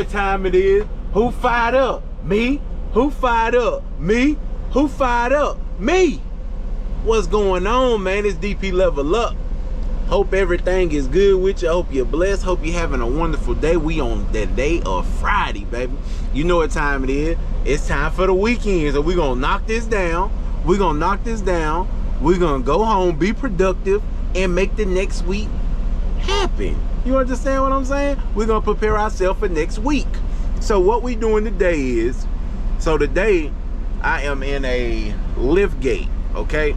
what time it is. Who fired up? Me. Who fired up? Me. Who fired up? Me. What's going on, man? It's DP Level Up. Hope everything is good with you. Hope you're blessed. Hope you're having a wonderful day. We on the day of Friday, baby. You know what time it is. It's time for the weekend. So we're going to knock this down. We're going to knock this down. We're going to go home, be productive, and make the next week happen. You understand what I'm saying? We're going to prepare ourselves for next week. So what we doing today is, so today I am in a Liftgate, okay?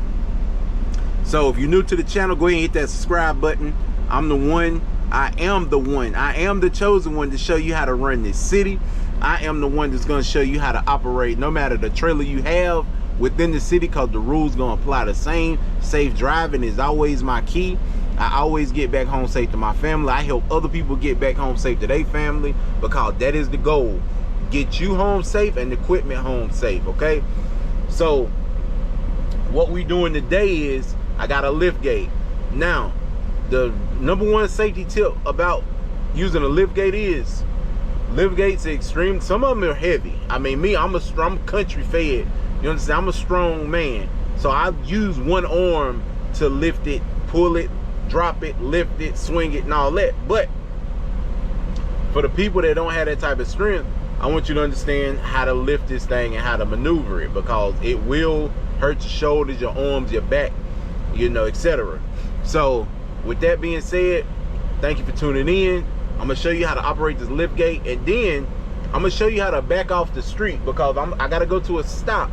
So if you're new to the channel, go ahead and hit that subscribe button. I'm the one. I am the one. I am the chosen one to show you how to run this city. I am the one that's going to show you how to operate no matter the trailer you have within the city, because the rules going to apply the same. Safe driving is always my key. I always get back home safe to my family. I help other people get back home safe to their family, because that is the goal. Get you home safe and the equipment home safe, okay? So what we doing today is, I got a Liftgate. Now, the #1 safety tip about using a Liftgate is, Liftgates are extreme. Some of them are heavy. I mean, me, I'm country fed. You understand? I'm a strong man. So I use one arm to lift it, pull it, drop it, lift it, swing it, and all that. But for the people that don't have that type of strength, I want you to understand how to lift this thing and how to maneuver it, because it will hurt your shoulders, your arms, your back, you know, etc. So with that being said, thank you for tuning in. I'm gonna show you how to operate this Liftgate, and then I'm gonna show you how to back off the street, because I gotta go to a stop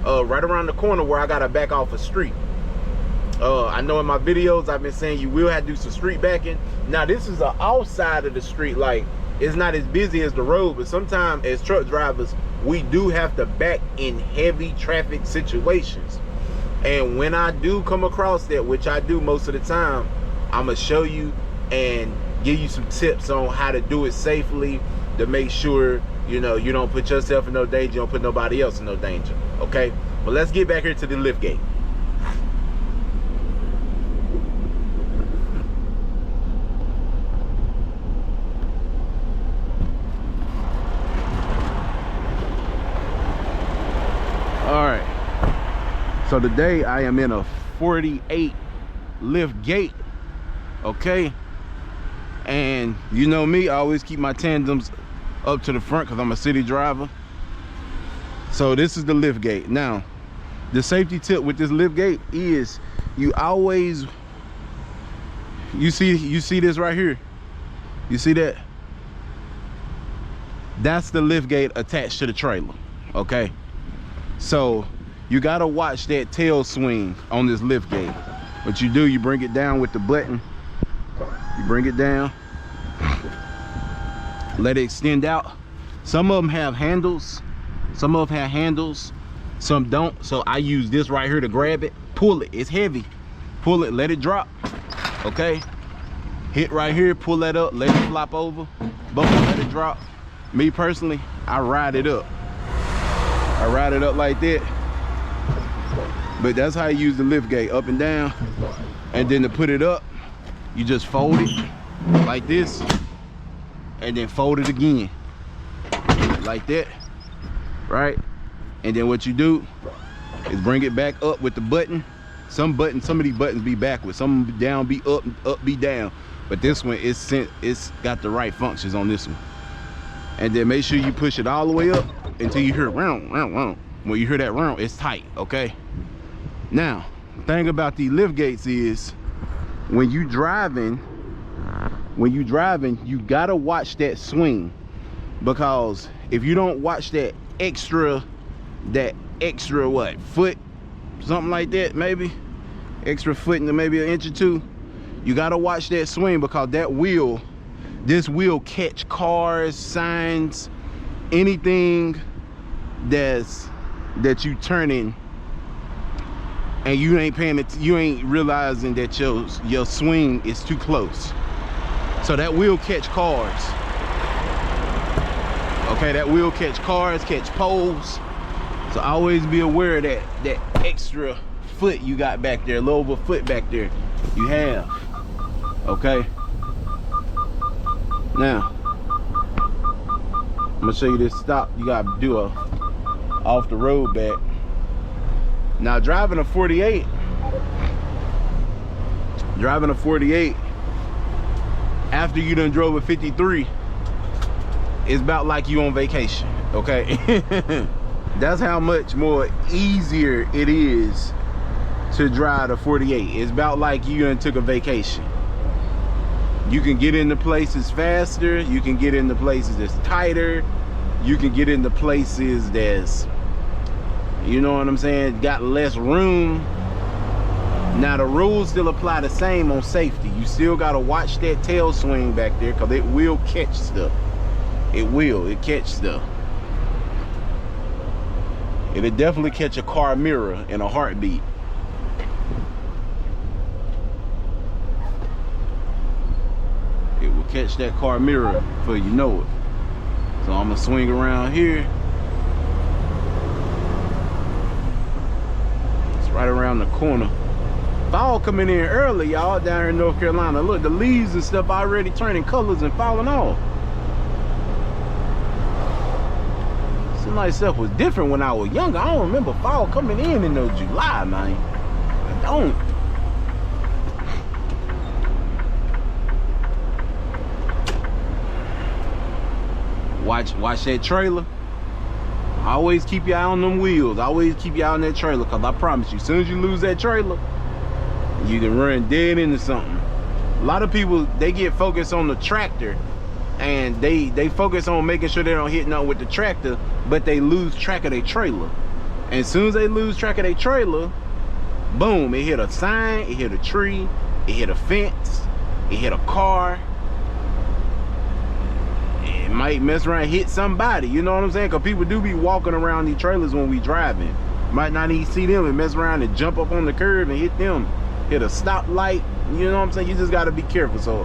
right around the corner where I gotta back off a street. I know in my videos I've been saying you will have to do some street backing. Now this is the outside of the street, like it's not as busy as the road, but sometimes as truck drivers we do have to back in heavy traffic situations. And when I do come across that, which I do most of the time, I'm gonna show you and give you some tips on how to do it safely, to make sure, you know, you don't put yourself in no danger, you don't put nobody else in no danger, okay? But let's get back here to the Liftgate. All right. So today I am in a 48 Liftgate, okay? And you know me, I always keep my tandems up to the front because I'm a city driver. So this is the Liftgate. Now, the safety tip with this Liftgate is you always, you see this right here? You see that? That's the Liftgate attached to the trailer, okay? So you gotta watch that tail swing on this Liftgate. What you do, you bring it down with the button. You bring it down, let it extend out. Some of them have handles, some don't. So I use this right here to grab it, pull it. It's heavy. Pull it, let it drop. Okay. Hit right here, pull that up, let it flop over. Boom, let it drop. Me personally, I ride it up. I ride it up like that. But that's how you use the Liftgate, up and down. And then to put it up, you just fold it like this, and then fold it again like that, right? And then what you do is bring it back up with the button. Some of these buttons be backwards, some down be up, up be down, but this one it's got the right functions on this one. And then make sure you push it all the way up until you hear round, round, round. When you hear that round, it's tight, okay? Now, the thing about these Liftgates is, when you driving, you gotta watch that swing, because if you don't watch that extra what, foot, something like that, maybe extra foot and maybe an inch or two, you gotta watch that swing, because that wheel, this wheel catch cars, signs, anything that you turning, and you ain't paying it, you ain't realizing that your swing is too close. So that will catch cars. Okay, that will catch cars, catch poles. So always be aware of that extra foot you got back there, a little over a foot back there you have. Okay. Now, I'm gonna show you this stop. You gotta do a off the road back. Now driving a 48 after you done drove a 53, it's about like you on vacation, okay? That's how much more easier it is to drive a 48. It's about like you done took a vacation. You can get into places faster, you can get into places that's tighter, you can get into places that's, you know what I'm saying, got less room. Now the rules still apply the same on safety. You still gotta watch that tail swing back there, because it will catch stuff. It catch stuff. It'll definitely catch a car mirror in a heartbeat. It will catch that car mirror before you know it. So I'm gonna swing around here. It's right around the corner. Fall coming in early, y'all, down here in North Carolina. Look, the leaves and stuff already turning colors and falling off. Some nice stuff was different when I was younger. I don't remember fall coming in no July, man. I don't. Watch that trailer. Always keep your eye on them wheels. Always keep your eye on that trailer, because I promise you, as soon as you lose that trailer, you can run dead into something. A lot of people, they get focused on the tractor, and they focus on making sure they don't hit nothing with the tractor, but they lose track of their trailer. And as soon as they lose track of their trailer, boom, it hit a sign, it hit a tree, it hit a fence, it hit a car. It might mess around and hit somebody, you know what I'm saying? Because people do be walking around these trailers when we driving. Might not even see them and mess around and jump up on the curb and hit them. Hit a stoplight, you know what I'm saying? You just gotta be careful. So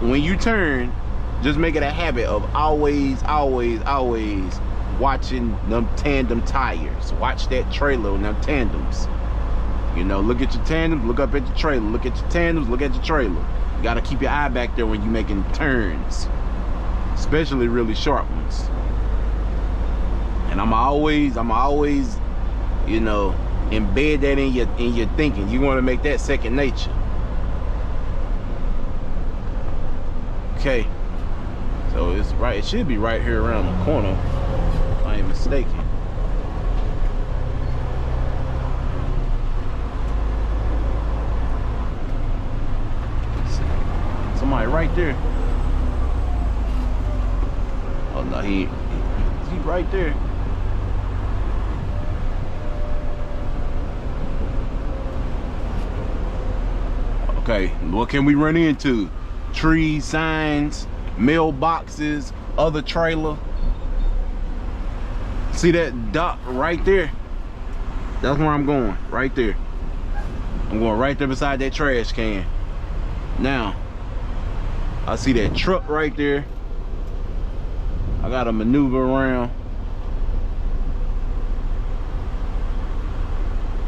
when you turn, just make it a habit of always watching them tandem tires. Watch that trailer and them tandems. You know, look at your tandems, look up at your trailer. Look at your tandems, look at your trailer. You gotta keep your eye back there when you're making turns, especially really sharp ones. And I'm always, you know, embed that in your thinking. You want to make that second nature. Okay, so it's right, it should be right here around the corner, if I ain't mistaken. Somebody right there. Oh no, he right there. Okay, what can we run into? Trees, signs, mailboxes, other trailer. See that dot right there? That's where I'm going, right there. I'm going right there beside that trash can. Now, I see that truck right there. I gotta maneuver around.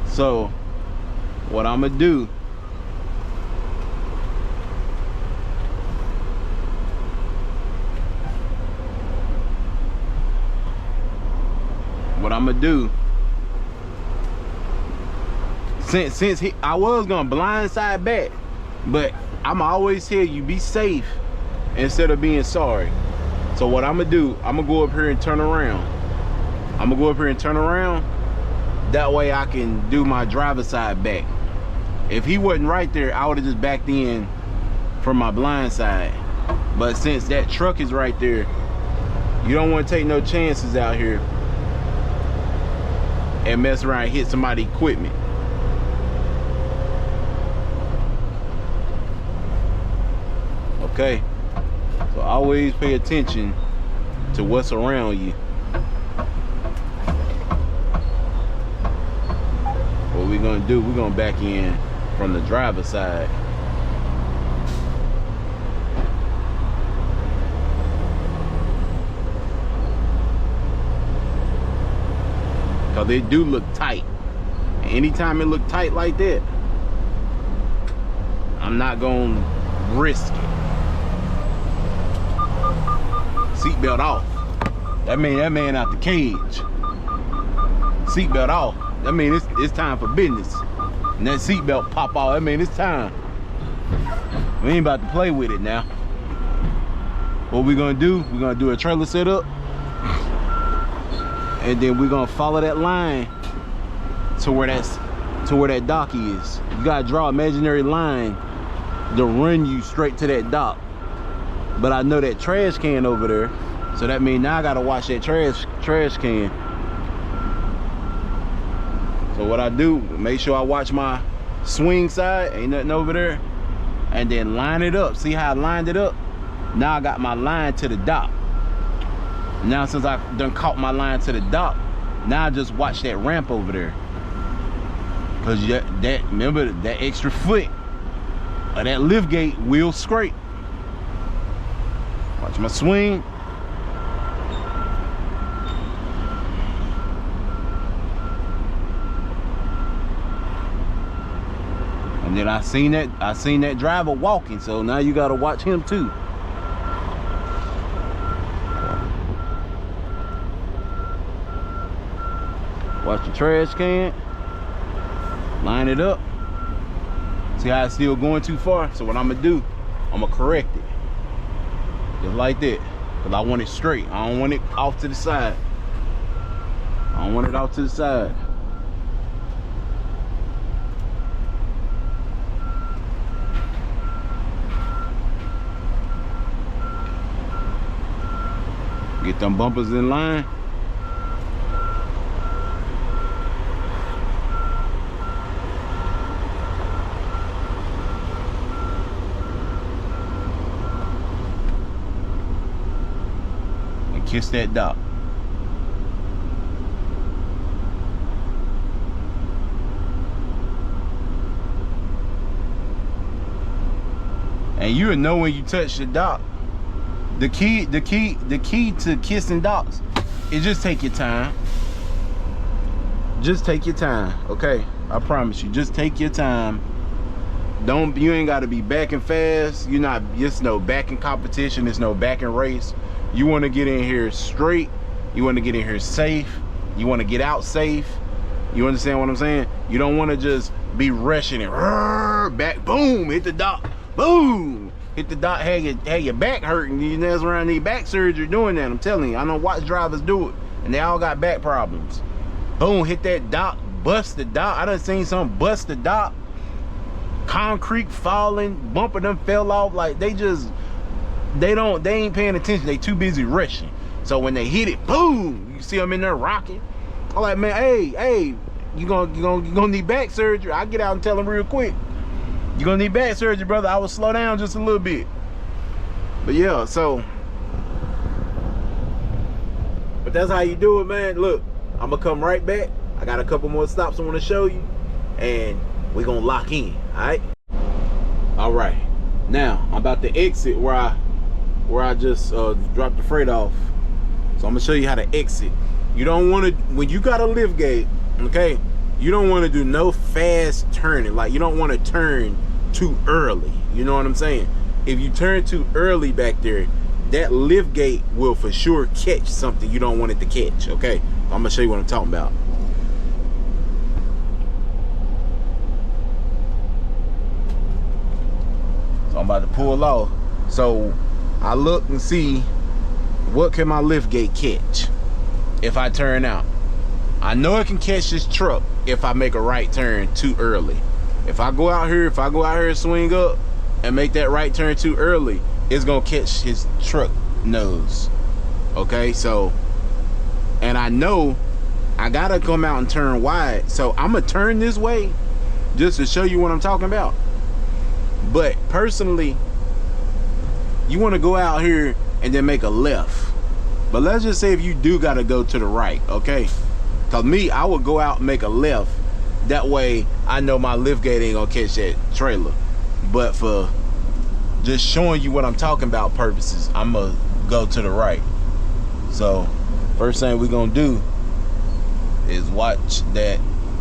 So, what I'm gonna do, since I was gonna blindside back, but I'm always tell you, be safe instead of being sorry. So what I'm gonna do, I'm gonna go up here and turn around. That way I can do my driver's side back. If he wasn't right there, I would have just backed in from my blind side. But since that truck is right there, you don't want to take no chances out here and mess around and hit somebody's equipment. Okay, so always pay attention to what's around you. What we're gonna do, we're gonna back in from the driver's side. Cause they do look tight. Anytime it look tight like that, I'm not gonna risk it. Seatbelt off. That man out the cage. Seatbelt off. That mean it's time for business. And that seatbelt pop off. That mean it's time. We ain't about to play with it now. What we gonna do? We're gonna do a trailer setup, and then we're gonna follow that line to where that dock is. You gotta draw an imaginary line to run you straight to that dock. But I know that trash can over there, so that means now I gotta watch that trash can. So what I do, make sure I watch my swing side, ain't nothing over there, and then line it up. See how I lined it up? Now I got my line to the dock. Now since I done caught my line to the dock, now I just watch that ramp over there. Cause remember that extra foot of that liftgate will scrape. Watch my swing. And then I seen that driver walking, so now you gotta watch him too. Watch the trash can, line it up. See how it's still going too far? So what I'm gonna do, I'm gonna correct it. Just like that, because I want it straight. I don't want it off to the side. I don't want it off to the side. Get them bumpers in line. And kiss that dock. And you'll know when you touch the dock. The key to kissing docks is just take your time. Just take your time, okay? I promise you, just take your time. You ain't gotta be backing fast. It's no backing competition, it's no backing race. You wanna get in here straight, you wanna get in here safe, you wanna get out safe. You understand what I'm saying? You don't wanna just be rushing it. Back, boom, hit the dock, boom. Hit the dock, had your back hurting. You mess around, need back surgery doing that. I'm telling you, I know watch drivers do it, and they all got back problems. Boom, hit that dock, bust the dock. I done seen some bust the dock. Concrete falling, bumper them fell off. Like they ain't paying attention. They too busy rushing. So when they hit it, boom, you see them in there rocking. I'm like, man, hey, you gonna need back surgery. I get out and tell them real quick. You're gonna need back surgery, brother. I will slow down just a little bit. But yeah, but that's how you do it, man. Look, I'm gonna come right back. I got a couple more stops I want to show you, and we're gonna lock in. All right. Now I'm about to exit where I just dropped the freight off. So I'm gonna show you how to exit. You don't want to, when you got a lift gate, okay, you don't want to do no fast turning. Like you don't want to turn too early. You know what I'm saying? If you turn too early back there, that lift gate will for sure catch something you don't want it to catch. Okay, I'm gonna show you what I'm talking about. So I'm about to pull off. So I look and see what can my lift gate catch if I turn out. I know it can catch this truck if I make a right turn too early. If I go out here and swing up and make that right turn too early, it's gonna catch his truck nose. Okay, so, and I know I gotta come out and turn wide. So I'm gonna turn this way just to show you what I'm talking about. But personally, you wanna go out here and then make a left. But let's just say if you do gotta go to the right, okay? Cause me, I would go out and make a left. That way I know my lift gate ain't gonna catch that trailer. But for just showing you what I'm talking about purposes, I'm gonna go to the right. So first thing we're gonna do is watch that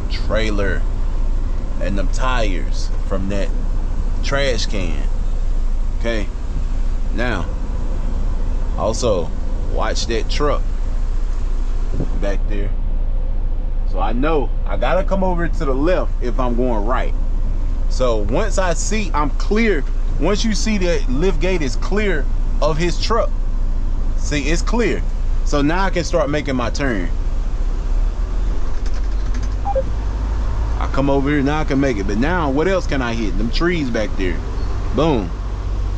trailer and them tires from that trash can. Okay, now also watch that truck back there. So I know I gotta come over to the left if I'm going right. So once I see I'm clear, once you see that lift gate is clear of his truck, see, it's clear. So now I can start making my turn. I come over here, now I can make it. But now what else can I hit? Them trees back there. Boom.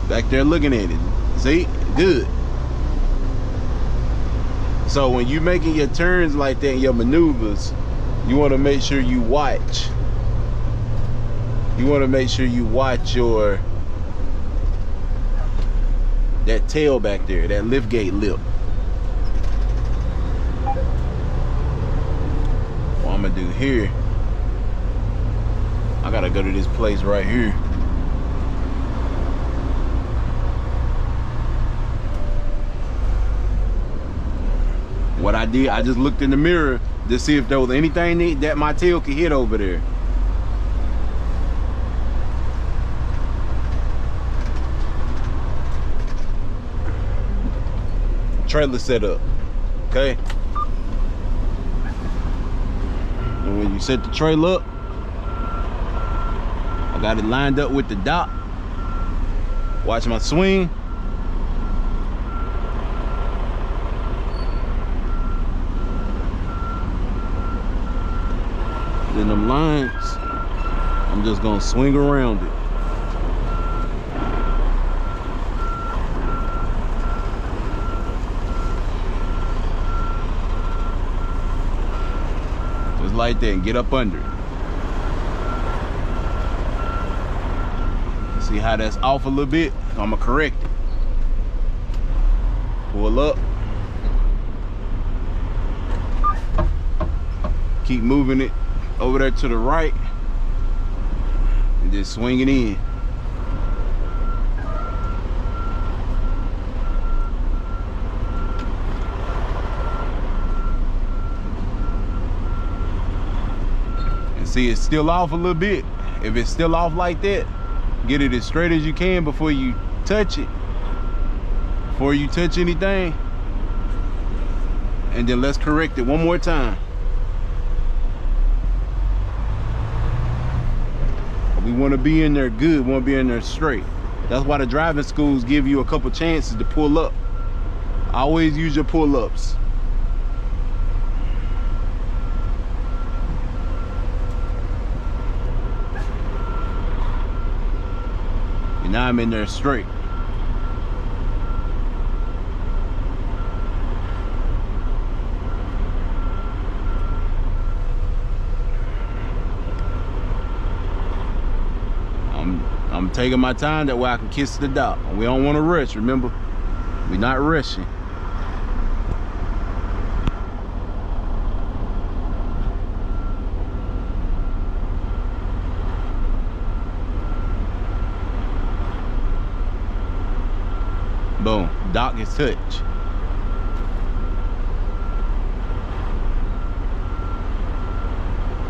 Back there looking at it. See? Good. So when you're making your turns like that, your maneuvers, you want to make sure you watch. You want to make sure you watch that tail back there, that lift gate lip. What I'm gonna do here, I gotta go to this place right here. What I did, I just looked in the mirror to see if there was anything that my tail could hit over there. Trailer setup, okay? And when you set the trailer up, I got it lined up with the dock. Watch my swing. Then them lines, I'm just gonna swing around it. Just like that, and get up under it. See how that's off a little bit? I'm gonna correct it. Pull up. Keep moving it over there to the right and just swing it in. And see, it's still off a little bit. If it's still off like that, get it as straight as you can before you touch it, before you touch anything, and then let's correct it one more time. We want to be in there good, we want to be in there straight. That's why the driving schools give you a couple chances to pull up. Always use your pull-ups. And now I'm in there straight. I'm taking my time, that way I can kiss the dock. We don't want to rush, remember? We're not rushing. Boom, dock is touched.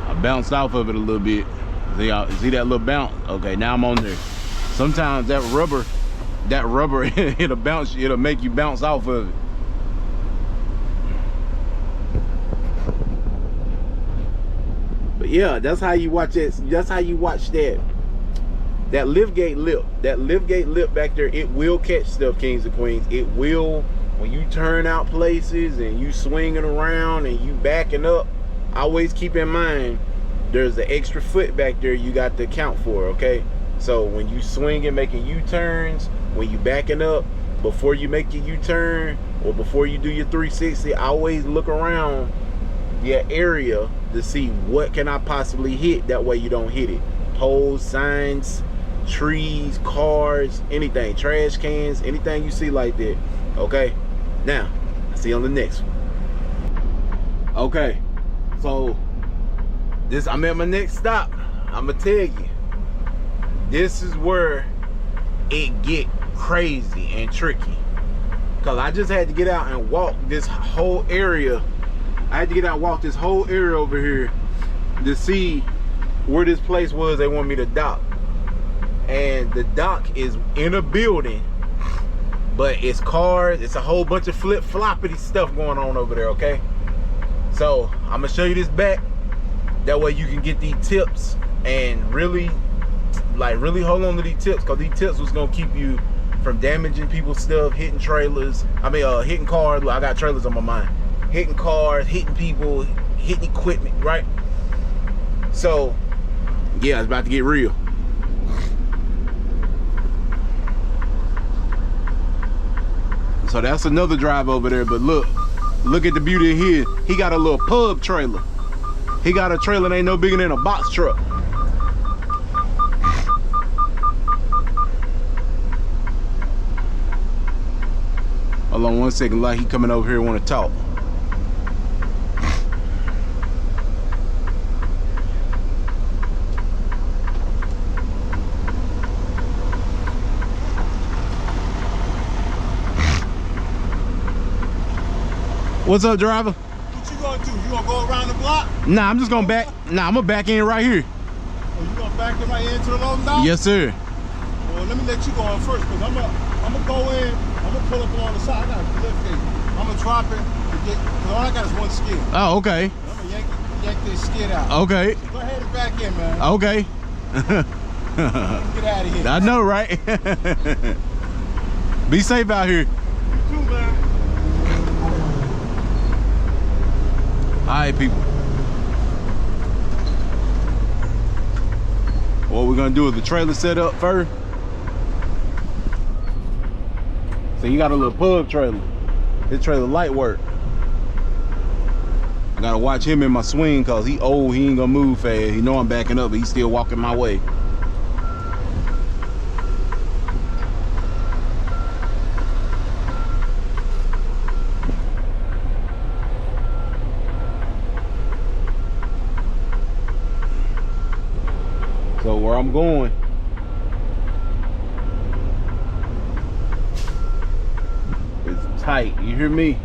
I bounced off of it a little bit. See that little bounce? Okay, now I'm on there. Sometimes that rubber, it'll bounce, it'll make you bounce off of it. But yeah, that's how you watch it. That's how you watch that liftgate lip. That liftgate lip back there, it will catch stuff, kings and queens. It will, when you turn out places and you swinging around and you backing up, always keep in mind there's an extra foot back there you got to account for, okay? So when you swinging, making U-turns, when you backing up, before you make your U-turn or before you do your 360, always look around your area to see what can I possibly hit, that way you don't hit it. Poles, signs, trees, cars, anything, trash cans, anything you see like that, okay? Now, I'll see you on the next one. Okay, so I'm at my next stop. I'ma tell you, this is where it get crazy and tricky. Cause I just had to get out and walk this whole area. I had to get out and walk this whole area over here to see where this place was they want me to dock. And the dock is in a building, but it's cars, it's a whole bunch of flip-floppity stuff going on over there, okay? So I'm gonna show you this back. That way you can get these tips and really hold on to these tips, because these tips was gonna keep you from damaging people's stuff, hitting trailers. I mean, hitting cars. Look, I got trailers on my mind. Hitting cars, hitting people, hitting equipment, right? So, yeah, it's about to get real. So that's another drive over there, but look at the beauty of his. He got a little pub trailer. He got a trailer that ain't no bigger than a box truck. Hold on 1 second, like he coming over here and want to talk. What's up, driver? What you gonna do? You gonna go around the block? Nah, I'm just gonna back. Nah, I'm gonna back in right here. Oh, you gonna back in right into the loading dock? Yes, sir. Well, let me let you go on first, because I'm gonna go in. I'm gonna pull up along the side. I got a Liftgate. I'm gonna drop it. Cause all I got is one skid. Oh, okay. I'm gonna yank this skid out. Okay. So go ahead and back in, man. Okay. Get out of here. I know, right? Be safe out here. You too, man. All right, people. What we're gonna do is the trailer set up first. So you got a little pub trailer. This trailer light work. I gotta watch him in my swing, cause he old, he ain't gonna move fast. He know I'm backing up, but he's still walking my way. So where I'm going, it's tight, you hear me?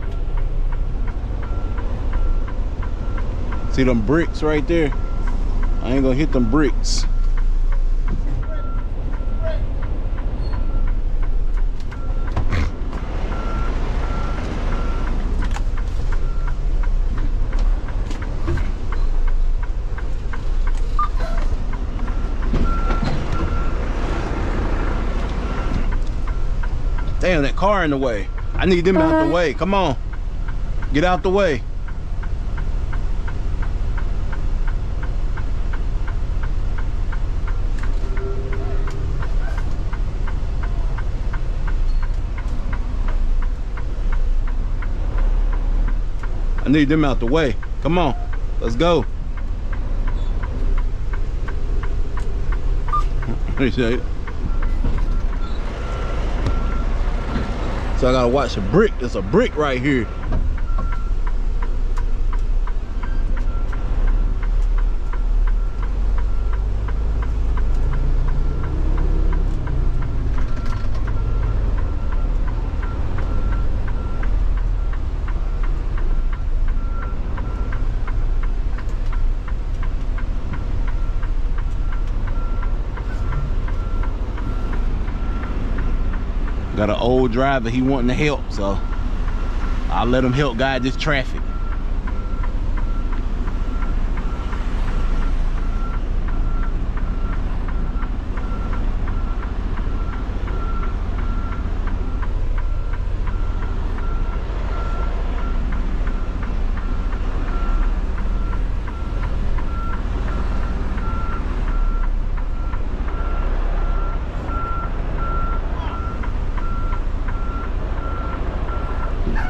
See them bricks right there? I ain't gonna hit them bricks. Damn, that car in the way. I need them out the way. Come on. Get out the way. I need them out the way. Come on. Let's go. Appreciate it. So I gotta watch a brick. There's a brick right here. Got an old driver, he wanting to help, so I'll let him help guide this traffic.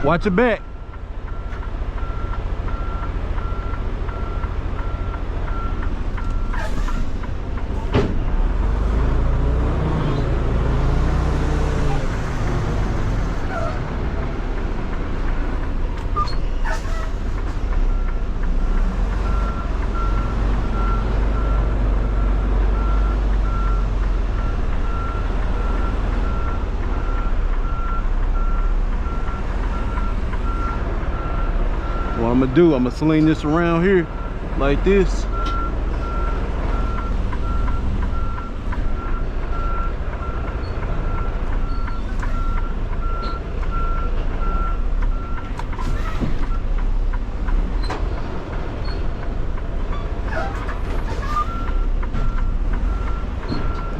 Watch your back. What I'm gonna do, I'm gonna sling this around here like this.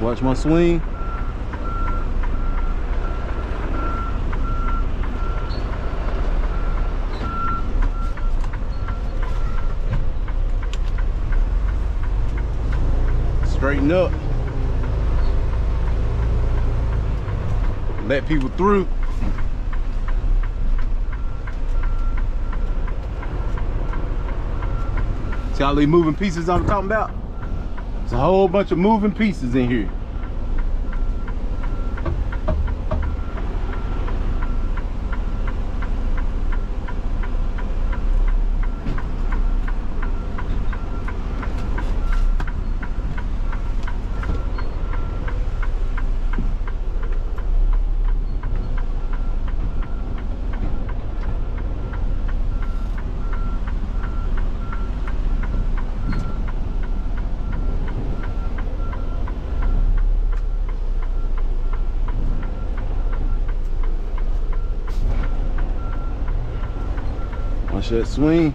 Watch my swing. Straighten up. Let people through. See all these moving pieces I'm talking about? There's a whole bunch of moving pieces in here. Watch that swing.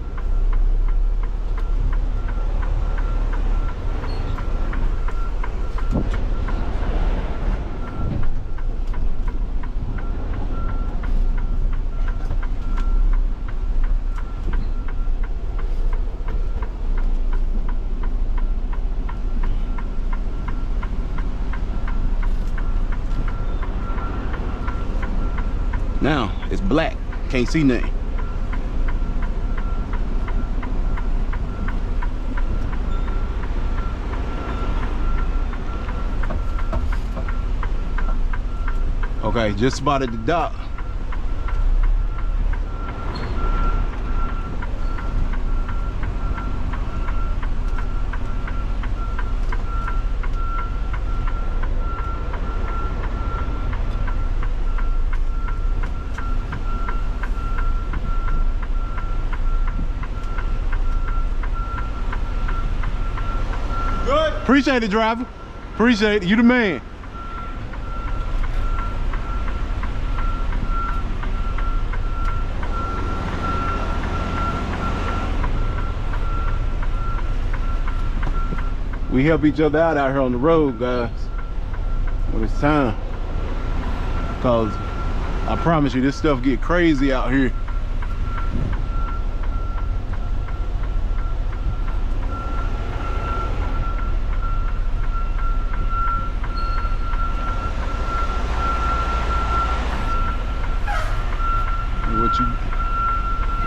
Now it's black, can't see nothing. Okay, just about at the dock. Good. Appreciate it, driver. Appreciate it. You the man. We help each other out here on the road, guys, when it's time. Cause I promise you, this stuff get crazy out here.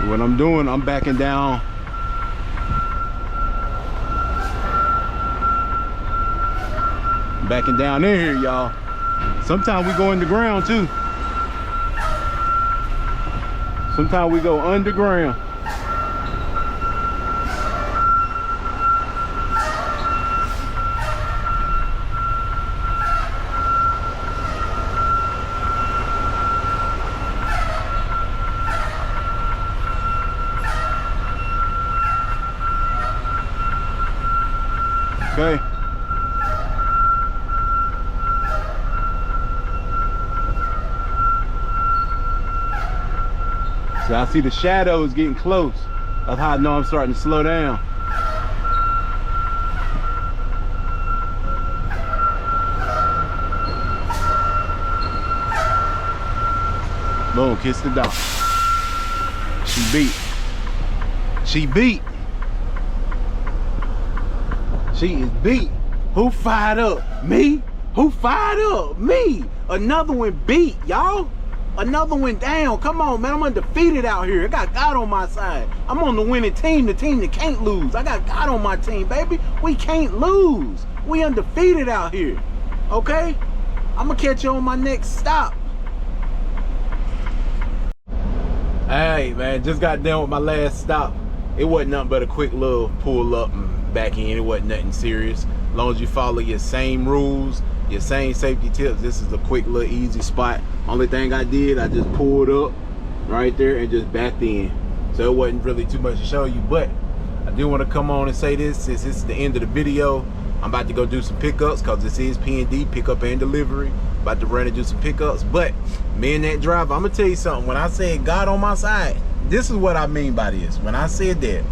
What I'm doing, I'm backing down. Backing down in here, y'all. Sometimes we go in the ground too. Sometimes we go underground. Okay. So I see the shadows getting close. That's how I know I'm starting to slow down. Boom, kiss the dog. She beat. She beat. She is beat. Who fired up? Me? Who fired up? Me. Another one beat, y'all. Another one down. Come on, man. I'm undefeated out here. I got God on my side. I'm on the winning team, the team that can't lose. I got God on my team, baby. We can't lose. We undefeated out here. Okay? I'm gonna catch you on my next stop. Hey, man. Just got done with my last stop. It wasn't nothing but a quick little pull up and back in. It wasn't nothing serious. As long as you follow your same rules, your same safety tips, this is a quick little easy spot. Only thing I did, I just pulled up right there and just backed in. So it wasn't really too much to show you, but I do want to come on and say this, since this is the end of the video. I'm about to go do some pickups because this is P&D, pickup and delivery. About to run and do some pickups, but me and that driver, I'm gonna tell you something. When I said God on my side, this is what I mean by this. When I said that,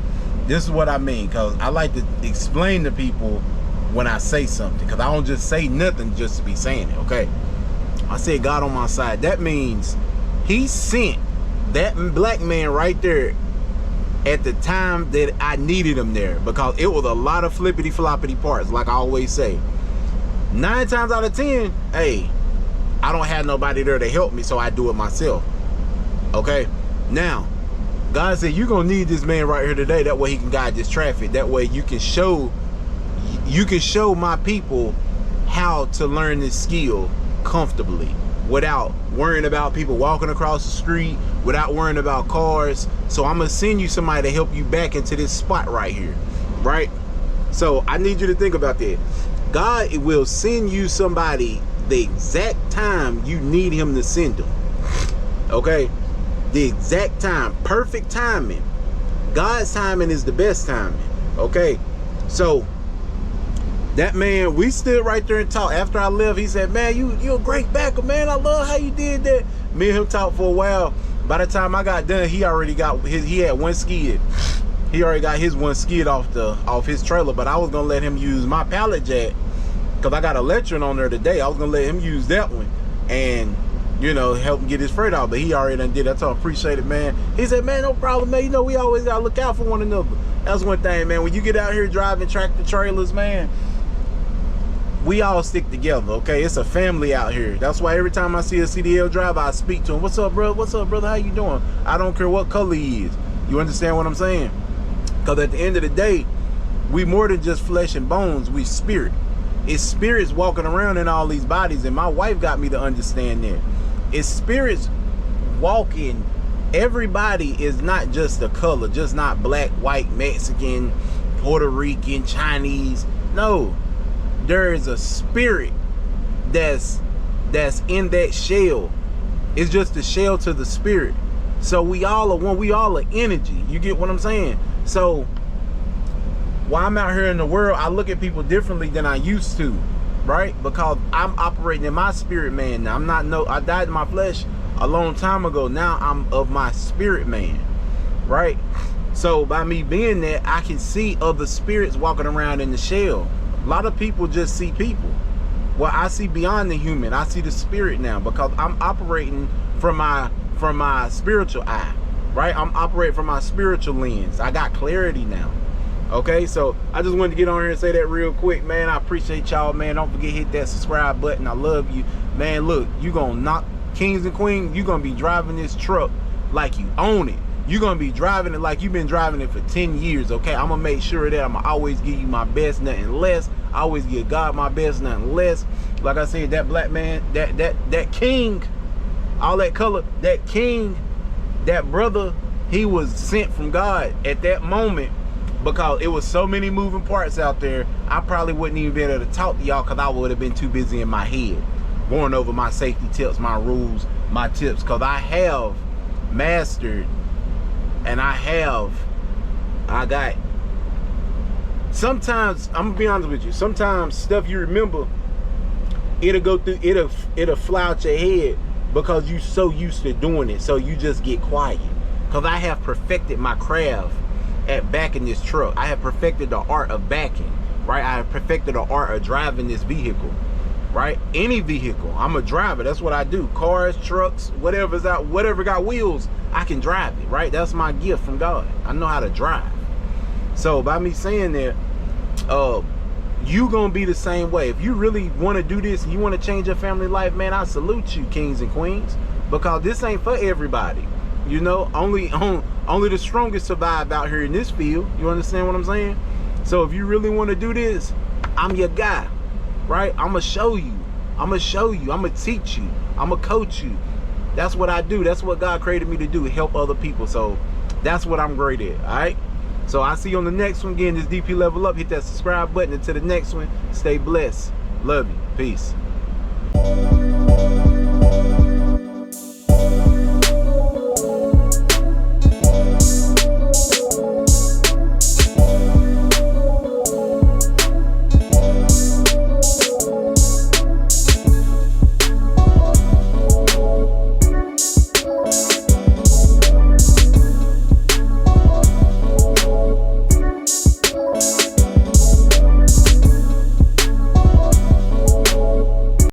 this is what I mean, because I like to explain to people when I say something, because I don't just say nothing just to be saying it, okay? I said God on my side. That means he sent that black man right there at the time that I needed him there, because it was a lot of flippity floppity parts, like I always say. 9 times out of 10, hey, I don't have nobody there to help me, so I do it myself. Okay? Now, God said you're gonna need this man right here today. That way he can guide this traffic. That way you can show my people how to learn this skill comfortably, without worrying about people walking across the street, without worrying about cars. So I'm gonna send you somebody to help you back into this spot right here, right? So I need you to think about that. God will send you somebody the exact time you need him to send them. Okay? The exact time. Perfect timing. God's timing is the best timing. Okay? So that man, we stood right there and talked. After I left, he said, man, you're a great backer, man. I love how you did that. Me and him talked for a while. By the time I got done, he already got he had one skid. He already got his one skid off his trailer, but I was gonna let him use my pallet jack, because I got a lecturing on there today. I was gonna let him use that one and, you know, help him get his freight out, but he already done did that. I told him, appreciate it, man. He said, man, no problem, man. You know, we always gotta look out for one another. That's one thing, man. When you get out here driving tractor trailers, man, we all stick together, okay? It's a family out here. That's why every time I see a CDL driver, I speak to him. What's up, bro? What's up, brother? How you doing? I don't care what color he is. You understand what I'm saying? Because at the end of the day, we more than just flesh and bones. We spirit. It's spirits walking around in all these bodies, and my wife got me to understand that. It's spirits walking. Everybody is not just a color, just not black, white, Mexican, Puerto Rican, Chinese. No. There is a spirit that's in that shell. It's just a shell to the spirit. So we all are one. We all are energy. You get what I'm saying? So while I'm out here in the world, I look at people differently than I used to, right? Because I'm operating in my spirit man now. I died in my flesh a long time ago. Now I'm of my spirit man, right? So by me being there, I can see other spirits walking around in the shell. A lot of people just see people. Well, I see beyond the human. I see the spirit now, because I'm operating from my spiritual eye, right? I'm operating from my spiritual lens. I got clarity now. Okay, so I just wanted to get on here and say that real quick, man. I appreciate y'all, man. Don't forget, hit that subscribe button. I love you, man. Look, you gonna knock kings and queens. You gonna be driving this truck like you own it. You're gonna be driving it like you've been driving it for 10 years, okay? I'm gonna make sure that I'm gonna always give you my best, nothing less. I always give God my best, nothing less. Like I said, that black man, that king, all that color, that king, that brother, he was sent from God at that moment, because it was so many moving parts out there. I probably wouldn't even be able to talk to y'all, because I would have been too busy in my head going over my safety tips, my rules, my tips, because I have mastered, and I got, sometimes, I'm gonna be honest with you, sometimes stuff you remember, it'll go through, it'll fly out your head, because you so used to doing it, so you just get quiet. Because I have perfected my craft at backing this truck. I have perfected the art of backing, right? I have perfected the art of driving this vehicle, right? Any vehicle, I'm a driver. That's what I do. Cars, trucks, whatever's out, whatever got wheels, I can drive it, right? That's my gift from God. I know how to drive. So by me saying that, you gonna be the same way. If you really want to do this and you want to change your family life, man, I salute you, kings and queens, because this ain't for everybody. You know, only the strongest survive out here in this field. You understand what I'm saying? So if you really want to do this, I'm your guy, right? I'm gonna show you. I'm gonna teach you. I'm gonna coach you. That's what I do. That's what God created me to do, help other people. So that's what I'm great at, all right? So I'll see you on the next one. Again, this DP Level Up. Hit that subscribe button. Until the next one, stay blessed. Love you. Peace.